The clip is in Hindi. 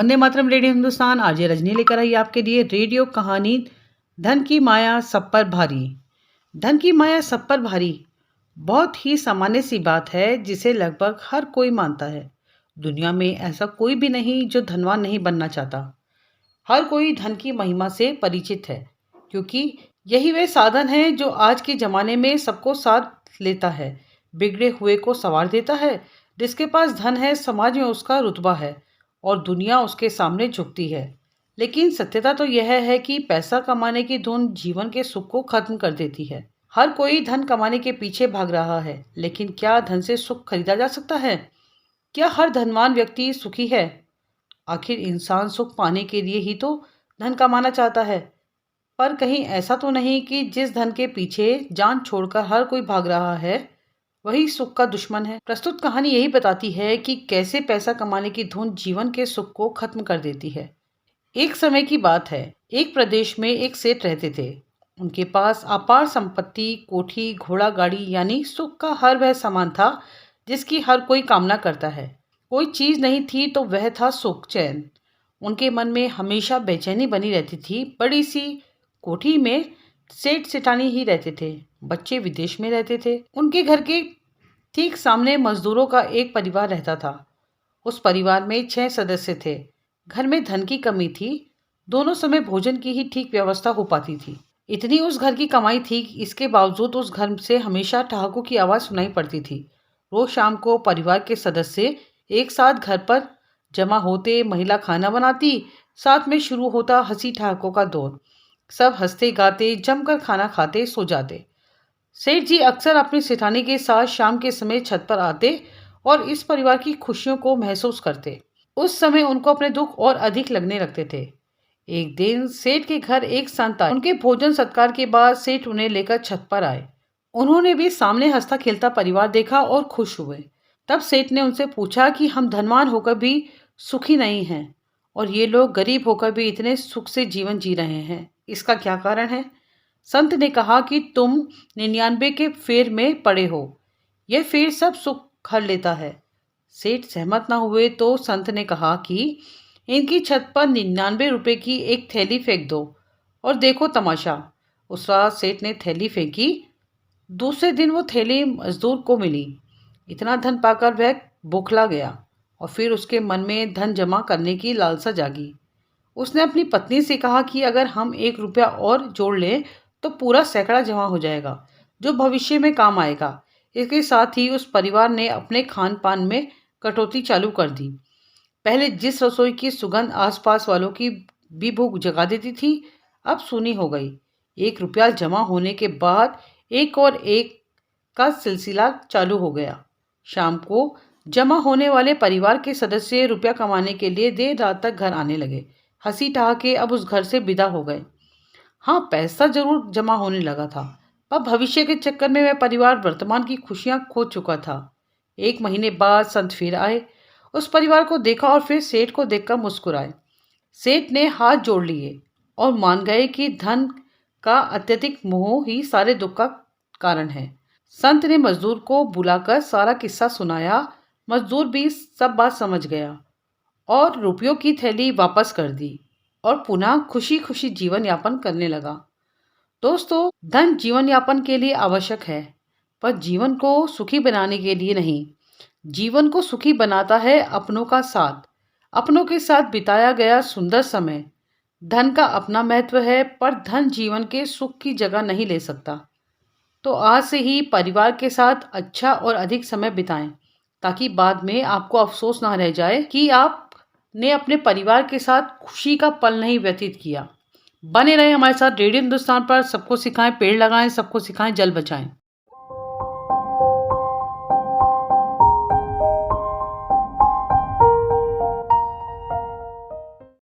वंदे मातरम रेडियो हिंदुस्तान। आज ये रजनी लेकर आई आपके लिए रेडियो कहानी धन की माया सब पर भारी। धन की माया सब पर भारी बहुत ही सामान्य सी बात है जिसे लगभग हर कोई मानता है। दुनिया में ऐसा कोई भी नहीं जो धनवान नहीं बनना चाहता। हर कोई धन की महिमा से परिचित है क्योंकि यही वे साधन है जो आज के ज़माने में सबको साथ लेता है, बिगड़े हुए को संवार देता है। जिसके पास धन है समाज में उसका रुतबा है और दुनिया उसके सामने झुकती है। लेकिन सत्यता तो यह है कि पैसा कमाने की धुन जीवन के सुख को खत्म कर देती है। हर कोई धन कमाने के पीछे भाग रहा है, लेकिन क्या धन से सुख खरीदा जा सकता है? क्या हर धनवान व्यक्ति सुखी है? आखिर इंसान सुख पाने के लिए ही तो धन कमाना चाहता है। पर कहीं ऐसा तो नहीं कि जिस धन के पीछे जान छोड़कर हर कोई भाग रहा है वही सुख का दुश्मन है। प्रस्तुत कहानी यही बताती है कि कैसे पैसा कमाने की धुन जीवन के सुख को खत्म कर देती है। एक समय की बात है, एक प्रदेश में एक सेठ रहते थे। उनके पास अपार संपत्ति, कोठी, घोड़ा गाड़ी यानी सुख का हर वह सामान था जिसकी हर कोई कामना करता है। कोई चीज नहीं थी तो वह था सुख, चैन। उनके मन में हमेशा बेचैनी बनी रहती थी। बड़ी सी कोठी में सेठ सेठानी ही रहते थे। बच्चे विदेश में रहते थे। उनके घर के ठीक सामने मजदूरों का एक परिवार रहता था। उस परिवार में 6 सदस्य थे। घर में धन की कमी थी। दोनों समय भोजन की ही ठीक व्यवस्था हो पाती थी। इतनी उस घर की कमाई थी, इसके बावजूद उस घर से हमेशा ठहाकों की आवाज़ सुनाई पड़ती थी। रोज शाम को परिवार के सदस्य एक साथ घर पर जमा होते, महिला खाना बनाती, साथ में शुरू होता हंसी ठहाकों का दौर। सब हंसते गाते जमकर खाना खाते सो जाते। सेठ जी अक्सर अपनी सेठानी के साथ शाम के समय छत पर आते और इस परिवार की खुशियों को महसूस करते। उस समय उनको अपने दुख और अधिक लगने लगते थे। एक दिन सेठ के घर एक संत आए। उनके भोजन सत्कार के बाद सेठ उन्हें लेकर छत पर आए। उन्होंने भी सामने हंसता खेलता परिवार देखा और खुश हुए। तब सेठ ने उनसे पूछा कि हम धनवान होकर भी सुखी नहीं हैं और ये लोग गरीब होकर भी इतने सुख से जीवन जी रहे हैं, इसका क्या कारण है? संत ने कहा कि तुम 99 के फेर में पड़े हो। यह फेर सब सुख हर लेता है। सेठ सहमत ना हुए तो संत ने कहा कि इनकी छत पर 99 रुपए की एक थैली फेंक दो और देखो तमाशा। उस रात सेठ ने थैली फेंकी। दूसरे दिन वो थैली मजदूर को मिली। इतना धन पाकर वह बौखला गया और फिर उसके मन में धन जमा करने की लालसा जागी। उसने अपनी पत्नी से कहा कि अगर हम 1 रुपया और जोड़ लें तो पूरा सैकड़ा जमा हो जाएगा जो भविष्य में काम आएगा। इसके साथ ही उस परिवार ने अपने खान पान में कटौती चालू कर दी। पहले जिस रसोई की सुगंध आसपास वालों की भी भूख जगा देती थी, अब सूनी हो गई। 1 रुपया जमा होने के बाद एक और एक का सिलसिला चालू हो गया। शाम को जमा होने वाले परिवार के सदस्य रुपया कमाने के लिए देर रात तक घर आने लगे। हंसी ठहाके अब उस घर से विदा हो गए। हाँ, पैसा जरूर जमा होने लगा था, पर भविष्य के चक्कर में वह परिवार वर्तमान की खुशियां खो चुका था। 1 महीने बाद संत फिर आए। उस परिवार को देखा और फिर सेठ को देखकर मुस्कुराए। सेठ ने हाथ जोड़ लिए और मान गए कि धन का अत्यधिक मोह ही सारे दुख का कारण है। संत ने मजदूर को बुलाकर सारा किस्सा सुनाया। मजदूर भी सब बात समझ गया और रुपयों की थैली वापस कर दी और पुनः खुशी खुशी जीवन यापन करने लगा। दोस्तों, धन जीवन यापन के लिए आवश्यक है, पर जीवन को सुखी बनाने के लिए नहीं। जीवन को सुखी बनाता है अपनों का साथ, अपनों के साथ बिताया गया सुंदर समय। धन का अपना महत्व है, पर धन जीवन के सुख की जगह नहीं ले सकता। तो आज से ही परिवार के साथ अच्छा और अधिक समय बिताएं, ताकि बाद में आपको अफसोस ना रह जाए कि आपने अपने परिवार के साथ खुशी का पल नहीं व्यतीत किया। बने रहे हमारे साथ रेडियो हिंदुस्तान पर। सबको सिखाएं पेड़ लगाएं, सबको सिखाएं जल बचाएं।